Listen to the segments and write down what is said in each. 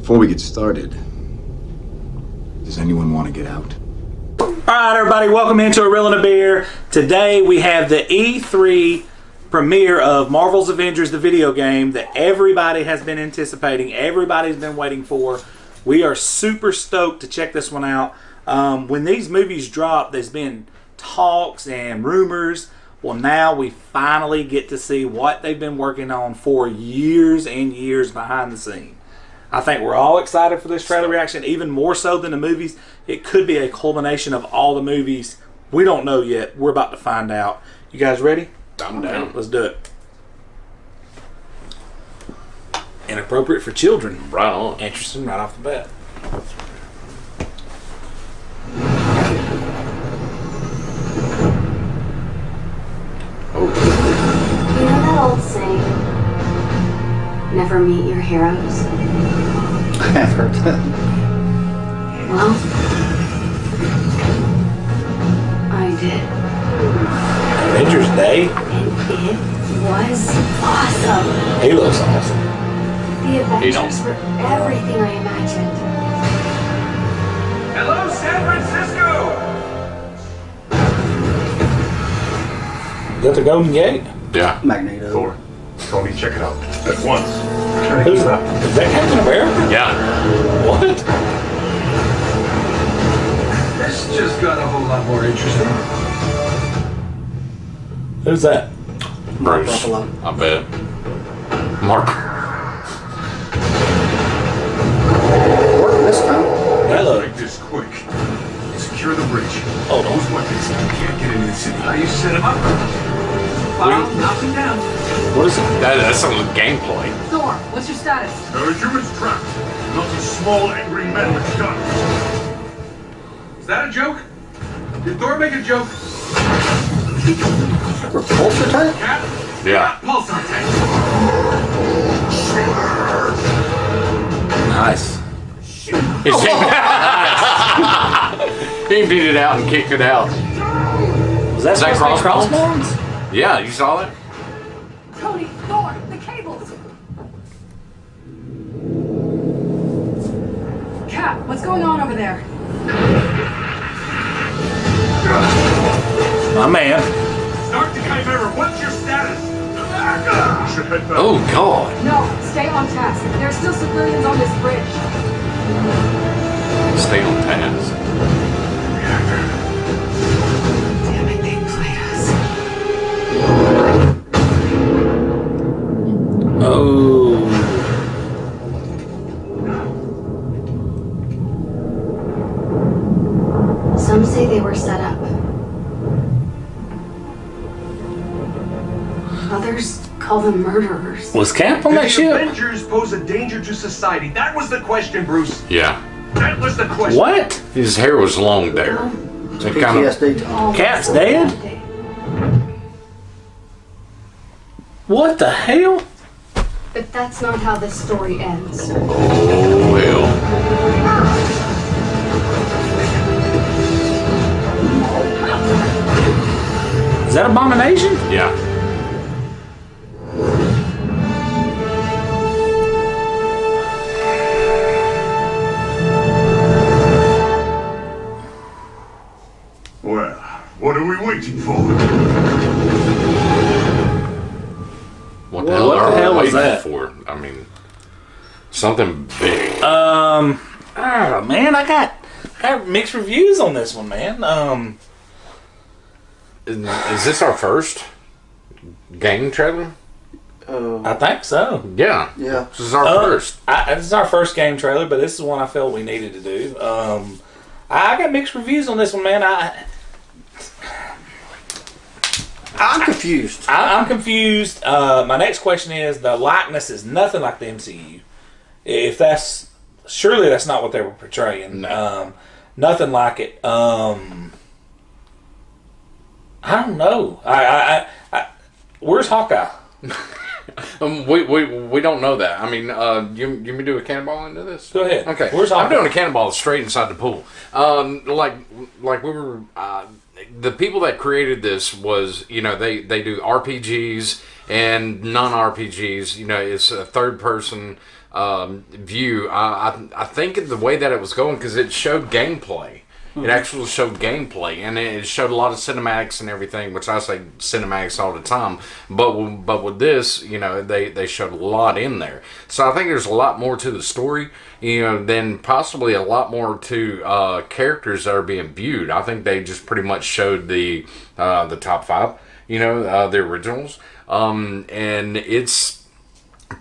Before we get started, does anyone want to get out? Alright everybody, welcome into A Reel and a Beer. Today we have the E3 premiere of Marvel's Avengers, the video game that everybody has been anticipating, everybody's been waiting for. We are super stoked to check this one out. When these movies drop, there's been talks and rumors. Well, now we finally get to see what they've been working on for years and years behind the scenes. I think we're all excited for this trailer reaction, even more so than the movies. It could be a culmination of all the movies. We don't know yet. We're about to find out. You guys ready? I'm down. Let's do it. Inappropriate for children. Right on. Interesting right off the bat. You know that old saying, never meet your heroes? I've heard that. Well, I did. Avengers Day. And it was awesome. He looks awesome. The Avengers were everything I imagined. Hello, San Francisco! You got the Golden Gate? Yeah. Magneto. Thor, Tony, check it out. At once. Who's that? Is that Captain America? Yeah. What? This just got a whole lot more interesting. Who's that? Bruce. I bet. Mark. Working this time. Hello. Make this quick. Secure the bridge. Hold on. Those weapons can't get into the city. How you set them up? File, knock them down. What is it? That's some gameplay. Thor, what's your status? There are humans trapped. Lots of small, angry men with guns. Is that a joke? Did Thor make a joke? Repulsor type? Cat? Yeah. Pulsar tank. Nice. He beat it out and kicked it out. Was that Is that supposed to be Crossbones? Yeah, you saw it? Tony, Thor, the cables! Cap, what's going on over there? My man. Start the Chimera. What's your status? You should head back. Oh, God. No, stay on task. There are still civilians on this bridge. Stay on task. Damn it, they played us. Oh. Some say they were set up. Others call them murderers. Was Cap on Do that the ship? Avengers pose a danger to society? That was the question, Bruce. Yeah. That was the question. What? His hair was long there. So kind of. PTSD. Cap's dead? What the hell? But that's not how this story ends. Oh, well. Is that Abomination? Yeah. Well, what are we waiting for? What the hell What are the hell we was waiting that? for? I mean, something big. Oh man, I got mixed reviews on this one, man. Is this our first game trailer? I think so. Yeah. Yeah. This is our first. This is our first game trailer, but this is one I felt we needed to do. I got mixed reviews on this one, man. I'm confused. I'm confused. My next question is: the likeness is nothing like the MCU. If that's surely that's not what they were portraying. No. Nothing like it. I don't know. Where's Hawkeye? We don't know that. I mean, you me do a cannonball into this? Go ahead. Okay. Where's I'm Hawkeye? doing a cannonball straight inside the pool. Like we were. The people that created this was, they do RPGs and non-RPGs. It's a third person view. I think the way that it was going, because it showed gameplay. It actually showed gameplay, and it showed a lot of cinematics and everything, which I say cinematics all the time. But with this, they showed a lot in there. So I think there's a lot more to the story, than possibly a lot more to characters that are being viewed. I think they just pretty much showed the top 5, the originals, and it's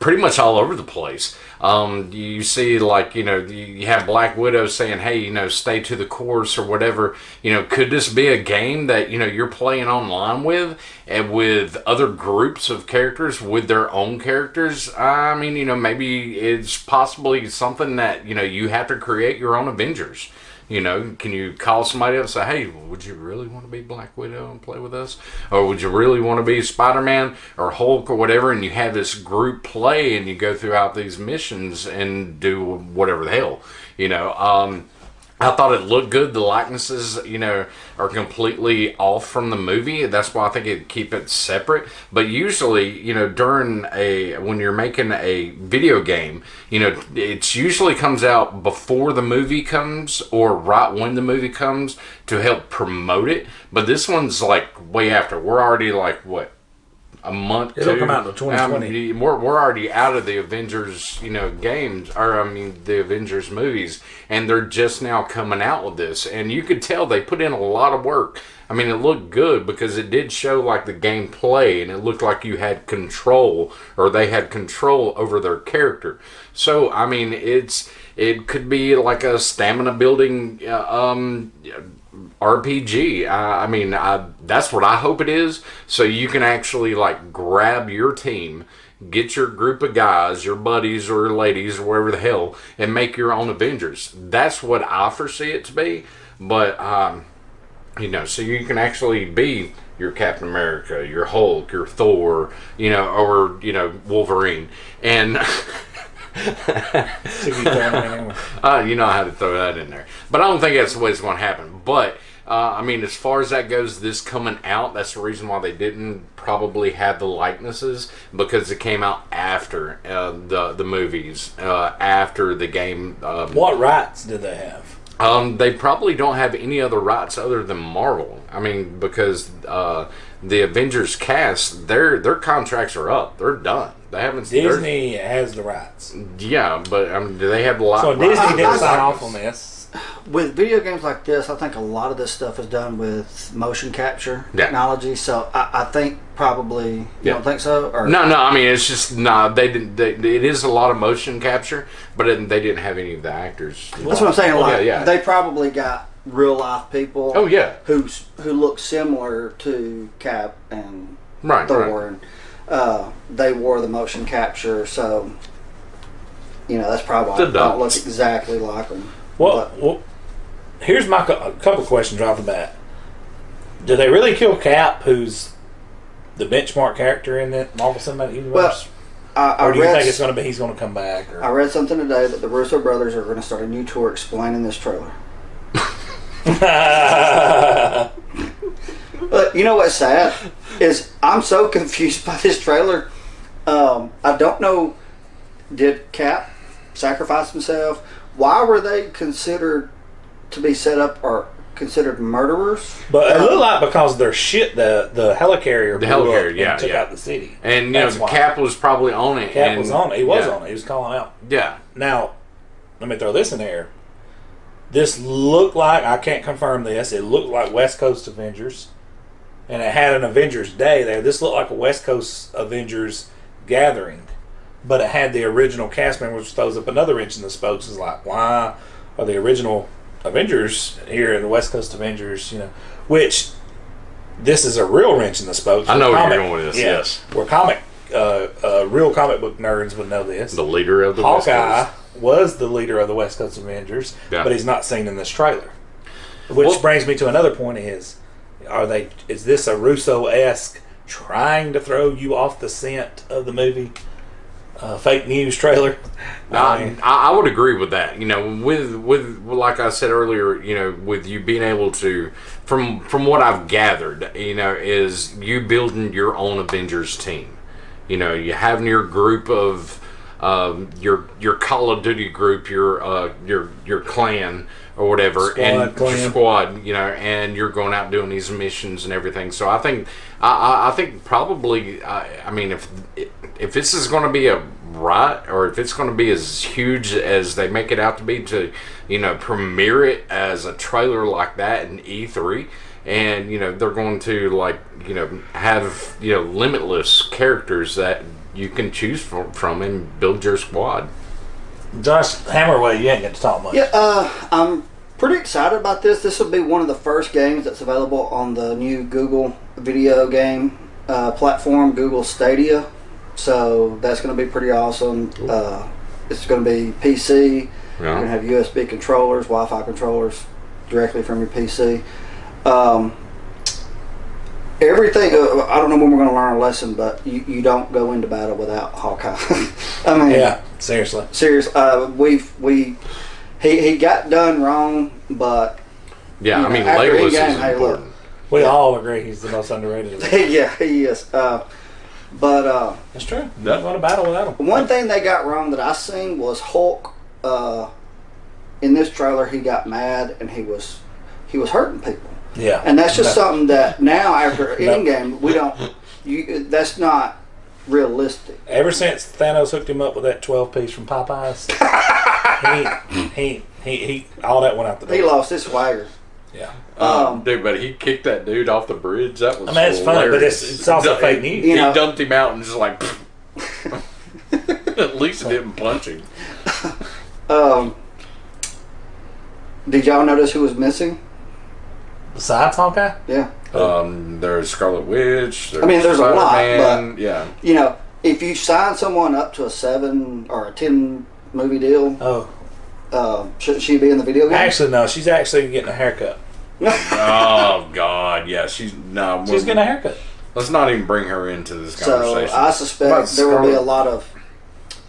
pretty much all over the place. You see, you have Black Widow saying, hey, stay to the course or whatever. Could this be a game that, you're playing online with, and with other groups of characters with their own characters? I mean, maybe it's possibly something that, you have to create your own Avengers. Can you call somebody up and say, hey, would you really want to be Black Widow and play with us? Or would you really want to be Spider-Man or Hulk or whatever? And you have this group play and you go throughout these missions and do whatever the hell, I thought it looked good. The likenesses, are completely off from the movie. That's why I think it'd keep it separate. But usually, when you're making a video game, it usually comes out before the movie comes or right when the movie comes to help promote it. But this one's like way after. We're already like, what? A month. It'll come out in 2020. We're already out of the Avengers, games, or the Avengers movies, and they're just now coming out with this. And you could tell they put in a lot of work. I mean, it looked good because it did show like the gameplay, and it looked like you had control, or they had control over their character. So I mean, it could be like a stamina building RPG. That's what I hope it is. So you can actually like grab your team, get your group of guys, your buddies or ladies or whatever the hell, and make your own Avengers. That's what I foresee it to be. But so you can actually be your Captain America, your Hulk, your Thor, or Wolverine, and. You know how to throw that in there, but I don't think that's the way it's going to happen. But as far as that goes, this coming out, that's the reason why they didn't probably have the likenesses, because it came out after the movies, after the game. What rights did they have? They probably don't have any other rights other than Marvel. Because the Avengers cast, their contracts are up. They're done. They haven't. Disney has the rights. Yeah, but do they have a lot? So Disney didn't sign off on this. With video games like this, I think a lot of this stuff is done with motion capture technology. So I think probably you don't think so? Or? No. It's just They didn't. It is a lot of motion capture, but they didn't have any of the actors. That's what I'm saying. They probably got real life people. Oh yeah. Who look similar to Cap and Thor, and they wore the motion capture. So that's probably why they don't look exactly like them. Well, here's my couple questions right off the bat. Do they really kill Cap, who's the benchmark character in the Marvel Cinematic Universe? Well, or do you think it's going to be he's going to come back? Or? I read something today that the Russo brothers are going to start a new tour explaining this trailer. But you know what's sad is I'm so confused by this trailer. I don't know. Did Cap sacrifice himself? Why were they considered to be set up or considered murderers? But it looked like because of their shit, the helicarrier. The helicarrier, took out the city. And Cap was probably on it. Cap was on it. He was on it. He was calling out. Yeah. Now, let me throw this in there. This looked like, I can't confirm this, it looked like West Coast Avengers. And it had an Avengers Day there. This looked like a West Coast Avengers gathering. But it had the original cast members, which throws up another wrench in the spokes. It's like, why are the original Avengers here in the West Coast Avengers, which this is a real wrench in the spokes. I know where you're going with this, yes. We're real comic book nerds would know this. The leader of the Hawkeye West Coast was the leader of the West Coast Avengers, but he's not seen in this trailer. Which brings me to another point: is this a Russo-esque trying to throw you off the scent of the movie? Fake news trailer. I would agree with that. With like I said earlier, with you being able to, from what I've gathered, is you building your own Avengers team. You having your group of your Call of Duty group, your clan or whatever, and clan. your squad, you know, and you're going out doing these missions and everything. So I think I think probably I mean if this is going to be a right, or if it's going to be as huge as they make it out to be, to, you know, premiere it as a trailer like that in E3, and, you know, they're going to, like, you know, have, you know, limitless characters that you can choose from and build your squad. Josh, hammer away. You ain't got to talk much. Yeah, I'm pretty excited about this. This will be one of the first games that's available on the new Google video game platform, Google Stadia. So that's going to be pretty awesome. It's going to be PC. You're going to have USB controllers, Wi-Fi controllers directly from your PC. Everything. I don't know when we're going to learn a lesson, but you don't go into battle without Hawkeye. I mean, Yeah, seriously. He got done wrong, but Yeah, you I mean, know, after Legolas Endgame, is hey, look. important. We all agree he's the most underrated. Yeah, he is. But That's true. Doesn't go to battle without him. one thing they got wrong that I seen was Hulk. In this trailer, he got mad and he was hurting people, Yeah. and that's just No. something that now after No. Endgame we don't. That's not realistic. Ever since Thanos hooked him up with that 12-piece from Popeyes, he all that went out the door. He lost his swagger. Yeah. Dude, but he kicked that dude off the bridge. That was I mean, it's funny, but hilarious. it's also fake news. You He know- dumped him out and just like. At least it didn't punch him. Did y'all notice who was missing? Besides Hawkeye? Yeah. There's Scarlet Witch. I mean, there's a lot, Spider-Man, yeah. You know, if you sign someone up to a 7 or a 10 movie deal, Oh. shouldn't she be in the video game? Actually, no. She's actually getting a haircut. Oh God, yeah. She's Getting a haircut. Let's not even bring her into this So conversation. I About suspect there will be Scarlet-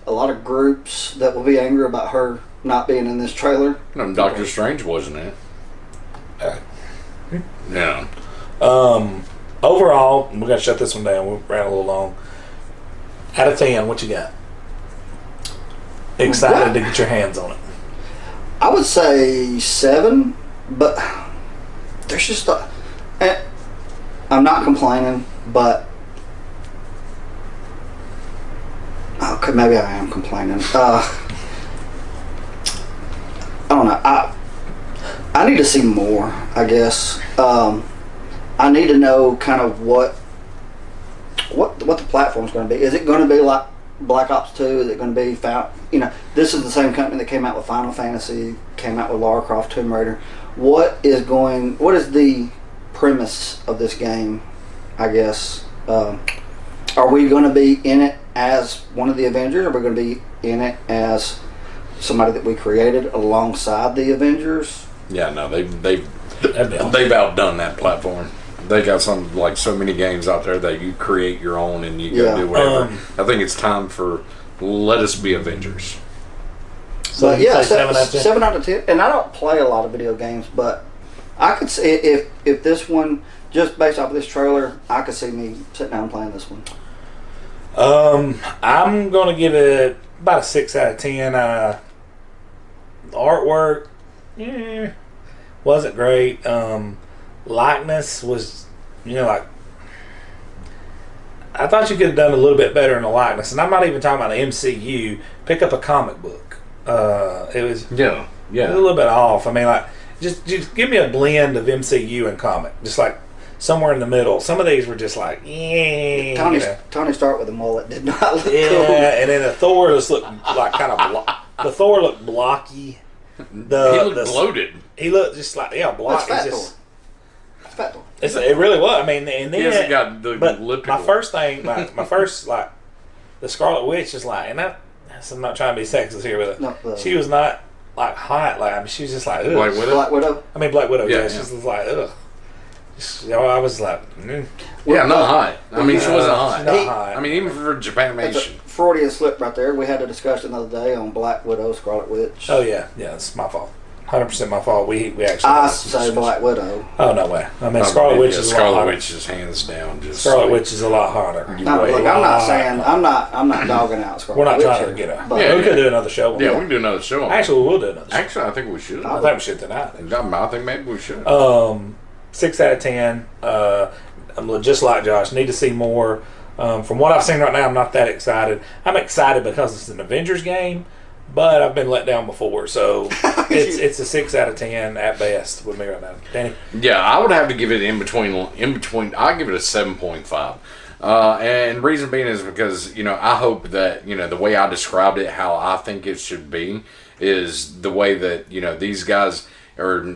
a lot of groups that will be angry about her not being in this trailer. No, Doctor Strange wasn't it? Yeah. Overall, we got to shut this one down. We ran a little long. Out of 10, what you got? Excited to get your hands on it. I would say 7, but there's just I'm not complaining, but okay, maybe I am complaining. I don't know. I need to see more, I guess. I need to know kind of what the platform's going to be. Is it going to be like Black Ops 2? Is it going to be this is the same company that came out with Final Fantasy, came out with Lara Croft Tomb Raider. What is the premise of this game, I guess? Are we going to be in it as one of the Avengers? Are we going to be in it as somebody that we created alongside the Avengers? Yeah, no, they've outdone that platform. They got so many games out there that you create your own and you go do whatever. I think it's time for let us be Avengers. So But you yeah, say 7 out of 10? 7 out of 10. And I don't play a lot of video games, but I could see if this one, just based off of this trailer, I could see me sitting down and playing this one. I'm going to give it about a 6 out of 10. The artwork, wasn't great. Likeness was, like, I thought you could have done a little bit better in the likeness. And I'm not even talking about the MCU. Pick up a comic book. It was Yeah. a little bit off. I mean, like, just give me a blend of MCU and comic. Just like somewhere in the middle. Some of these were just like, Tony Stark with a mullet did not look yeah, cool. and then the Thor just looked like kind of the Thor looked blocky. He looked bloated. He looked just like blocky. That's Fat Just, Thor. That's Fat Thor. it really was. I mean, and then He hasn't got the but elliptical. my first thing, my first the Scarlet Witch is like, and I'm not trying to be sexist here, but No, she was not like hot. Like, I mean, she was just like, ugh. Black Widow? Black Widow. I mean, Black Widow. Yeah, Yeah, she was like, ugh. I was like, Yeah, not hot. I mean, she wasn't hot. she's not hot. I mean, even for That's a Japanimation. Freudian slip right there. We had a discussion the other day on Black Widow, Scarlet Witch. Oh yeah, it's my fault. 100% my fault. We actually. I say Black Widow. Oh no way! I mean, Scarlet Witch is a lot Scarlet hotter. Witch is hands down. Just Scarlet like, Witch is a lot hotter. No, look, I'm not saying I'm not dogging out Scarlet We're not Witch trying here, to get a. but Yeah, we could do another show. Yeah, we can do another show. On Actually, we will do another show. Actually, I think we should. I think we should tonight. I think maybe we should. 6 out of 10. I'm just like Josh. Need to see more. From what I've seen right now, I'm not that excited. I'm excited because it's an Avengers game, but I've been let down before, so it's a 6 out of 10 at best with me right now. Danny? Yeah, I would have to give it in between. I give it a 7.5. And reason being is because I hope that the way I described it, how I think it should be, is the way that these guys or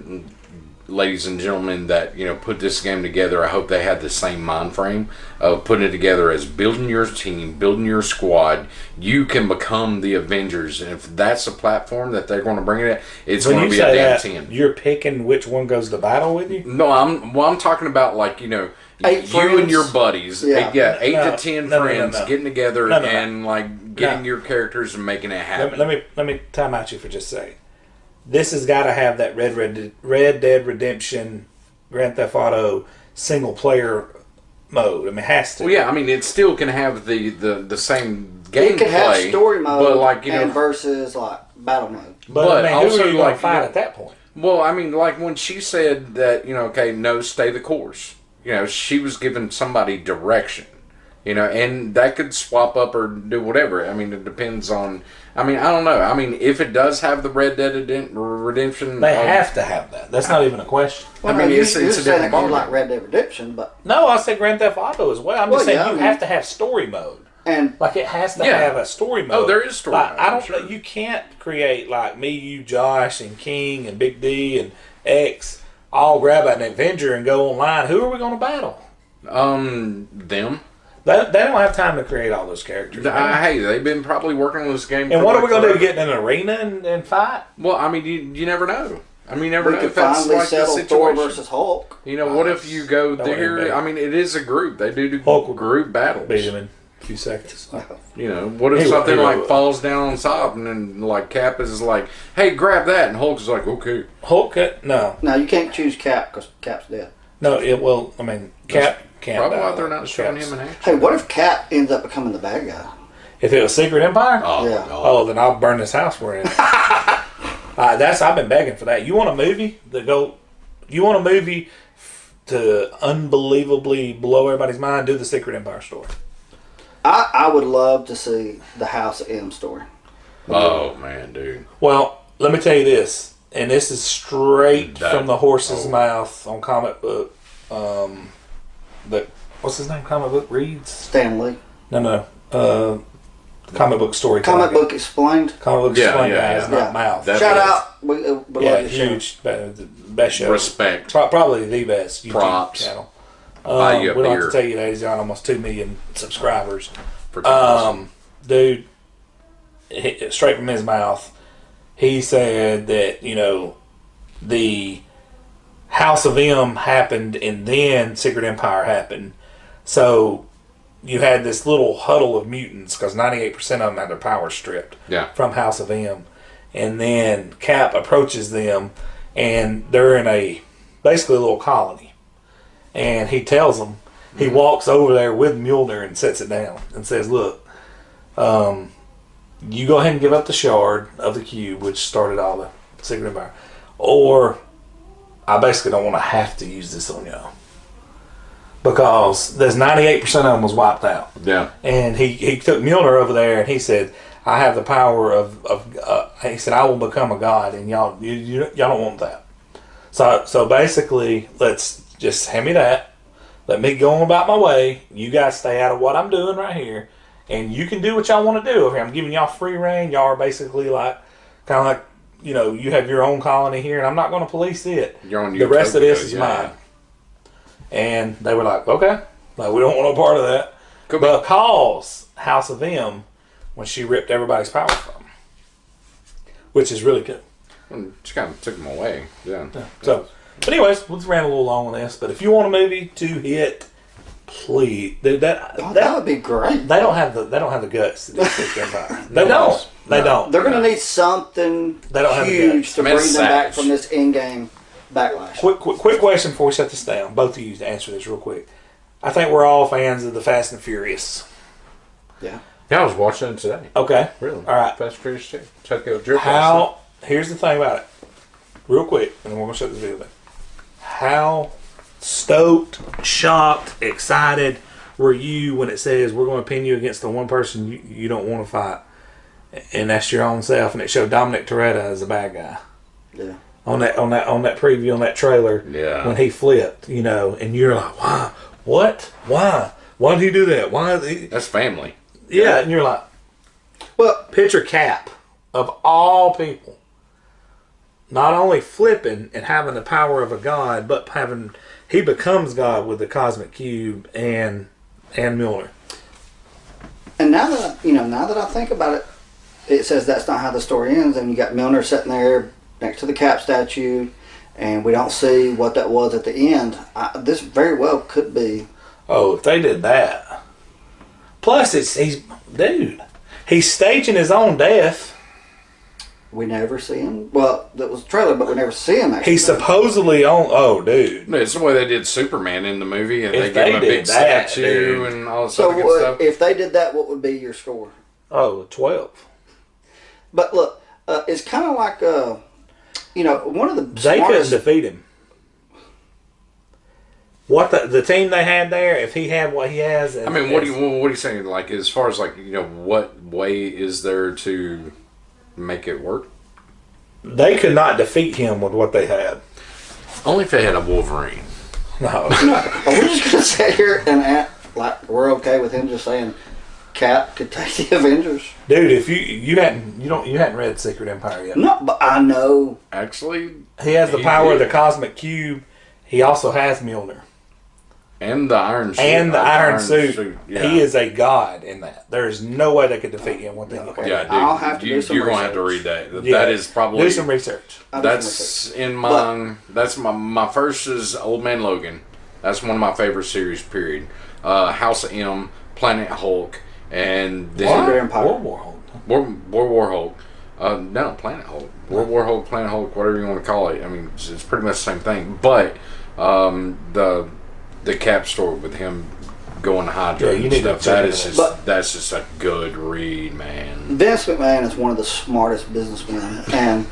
ladies and gentlemen that put this game together. I hope they had the same mind frame of putting it together as building your team, building your squad. You can become the Avengers, and if that's the platform that they're going to bring it at, it's going to be a damn 10. You're picking which one goes to battle with you. No, I'm talking about like you friends. and your buddies, 8 to 10 friends no. getting together No. and like getting your characters and making it happen. Let me time out you for just a second. This has got to have that Red Dead Redemption, Grand Theft Auto single player mode. I mean, it has to. Well, yeah, I mean, it still can have the same gameplay. it can have story mode, but like and versus like battle mode. But I mean, who also, are you going like, to fight at that point? Well, I mean, like when she said that, okay, no, stay the course. She was giving somebody direction. And that could swap up or do whatever. I mean, it depends on. I mean, I don't know. I mean, if it does have the Red Dead Redemption, They have to have that. That's not even a question. Well, I mean, you it's a said different that you ballgame. like Red Dead Redemption, but No, I said Grand Theft Auto as well. I'm just saying you I mean, have to have story mode. And Like it has to Yeah. have a story mode. Oh, there is story Like, mode, I I'm don't. sure. You can't create like me, you, Josh, and King, and Big D, and X all grab an Avenger and go online. Who are we going to battle? them. They don't have time to create all those characters. man. Hey, they've been probably working on this game. And for what are like we going to do? forever. Get in an arena and fight? Well, I mean, you never know. I mean, you never we know could if that's finally like the settle situation. Thor versus Hulk. What if you go That wouldn't be. there? I mean, it is a group. They do Hulk would group battles. Beat him in a few seconds. What if He something will. like falls down on top and then like Cap is like, "Hey, grab that," and Hulk is like, "Okay." Hulk? No, Now you can't choose Cap because Cap's dead. no. It will. I mean, Cap can't. Probably die. why they're not showing Cap's- him in action. Hey, what if Cap ends up becoming the bad guy? If it was Secret Empire, Oh, Yeah. oh, then I'll burn this house we're in. I've been begging for that. You want a movie that go? You want a movie to unbelievably blow everybody's mind? Do the Secret Empire story. I would love to see the House of M story. Oh man, dude. Well, let me tell you this, and this is straight That- from the horse's mouth on comic book. What's his name? Comic book reads? Stanley. No. Comic book story. Comic book explained. Comic book Yeah, explained yeah, guys, yeah. not mouth. That- Shout is- out. We love Yeah, your show. huge. Best show. Respect. Probably the best YouTube Props. channel. Buy you a we don't beer have to tell you that he's got almost 2 million subscribers. For 2,000. Dude, straight from his mouth, he said that, the House of M happened and then Secret Empire happened. So you had this little huddle of mutants because 98% of them had their powers stripped Yeah. from House of M. And then Cap approaches them and they're in basically a little colony. And he tells them, he walks over there with Mjolnir and sets it down and says, look, you go ahead and give up the shard of the cube, which started all the Secret Empire, or I basically don't want to have to use this on y'all. Because there's 98% of them was wiped out. Yeah. And he took Mjolnir over there and he said, I have the power he said, I will become a god and y'all don't want that. So basically, let's just hand me that. Let me go on about my way. You guys stay out of what I'm doing right here. And you can do what y'all want to do over here. I'm giving y'all free reign. Y'all are basically kind of like, you have your own colony here and I'm not going to police it. You're on The rest of this is yeah. mine. And they were like, okay. Like, we don't want no part of that. Could be. Because House of M, when she ripped everybody's power from them. Which is really good. She kind of took them away. Yeah. So, but anyways, we just ran a little long on this. But if you want a movie to hit, please, dude, That would be great. they don't have the guts to do Secret Empire. They don't. They don't. They're going to need something They don't have the huge guts. to Man, bring them back savage. from this in-game backlash. Quick question before we shut this down. Both of you to answer this real quick. I think we're all fans of the Fast and Furious. Yeah. Yeah, I was watching it today. Okay. Really? All right. Fast Furious 2. Check out Jerk. How? Here's the thing about it. Real quick, and then we're gonna shut this video down. How stoked, shocked, excited were you when it says we're going to pin you against the one person you don't want to fight, and that's your own self, and it showed Dominic Toretto as a bad guy Yeah. on that preview on that trailer. Yeah. When he flipped, and you're like, why? What? Why? Why did he do that? Why? That's family. Yeah, and you're like, Well, picture Cap of all people, not only flipping and having the power of a god, but he becomes God with the cosmic cube and Mjolnir. and now that I think about it, it says that's not how the story ends, and you got Milner sitting there next to the Cap statue, and we don't see what that was at the end. This very well could be. Oh, if they did that. Plus, he's staging his own death. We never see him. Well, that was a trailer, but we never see him actually. He's supposedly on. Oh, dude. No, it's the way they did Superman in the movie, and If they gave him a they big did that, statue dude. and all this So other good stuff. if they did that, what would be your score? Oh, 12. But look, it's kind of like one of the They couldn't smartest. defeat him. What the team they had there, if he had what he has. I mean, what are you saying? Like, as far as what way is there to make it work? They could not defeat him with what they had. Only if they had a Wolverine. No. Are we just gonna sit here and act like we're okay with him just saying Cap could take the Avengers? Dude, if you hadn't read Secret Empire yet. No, but I know. Actually, He has the He power of did. the cosmic cube. He also has Mjolnir. and the Iron Suit. And the Iron Suit. Yeah. He is a god in that. There is no way they could defeat him with anything. Okay. Yeah, dude. I'll have to do some You're going to have to research. read that. Yeah. That is probably. Do some research. I'll do some That's research. in my. That's my first is Old Man Logan. That's one of my favorite series. Period. House of M, Planet Hulk, and then Secret Empire. World War Hulk. World War Hulk. No, Planet Hulk. World War Hulk, Planet Hulk, whatever you want to call it. I mean, it's pretty much the same thing. But the Cap story with him going to Hydra Yeah, you and need to stuff. check That it is out. just But- that's just a good read, man. Vince McMahon is one of the smartest businessmen, and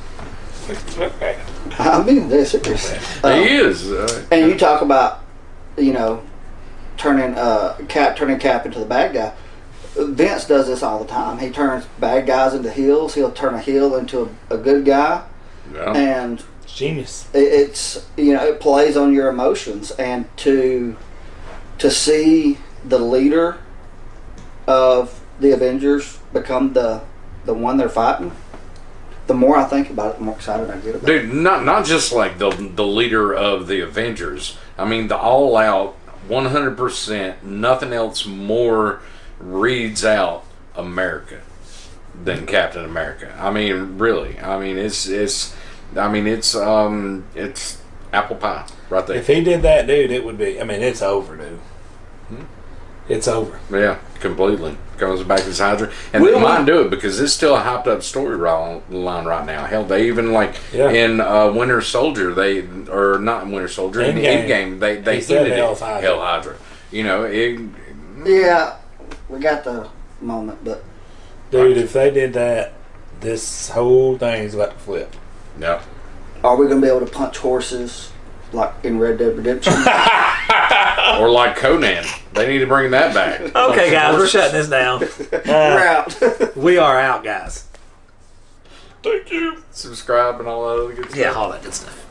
I'm being dead serious. He is. And you talk about, turning Cap into the bad guy. Vince does this all the time. He turns bad guys into heels. He'll turn a heel into a good guy, Yeah. and It's genius. it plays on your emotions. And to see the leader of the Avengers become the one they're fighting, the more I think about it, the more excited I get about it. Dude, not just like the leader of the Avengers. I mean, the all out 100%. Nothing else more reads out America than Captain America. I mean, really. I mean, it's apple pie right there. If he did that, dude, it would be. I mean, it's over, dude. It's over. Yeah, completely. Comes back as Hydra. And Will they we- might do it because it's still a hyped up storyline right now. Hell, they even Yeah. in Winter Soldier, not Winter Soldier, in Endgame. Endgame, they He said hinted Hell's it. Hydra. Hell Hydra. Yeah, we got the moment, but Dude, if they did that, this whole thing's about to flip. Yeah. are we going to be able to punch horses like in Red Dead Redemption? Or like Conan. They need to bring that back. Okay, guys, we're shutting this down. We're out. We are out, guys. Thank you. Subscribe and all that other good stuff. Yeah, all that good stuff.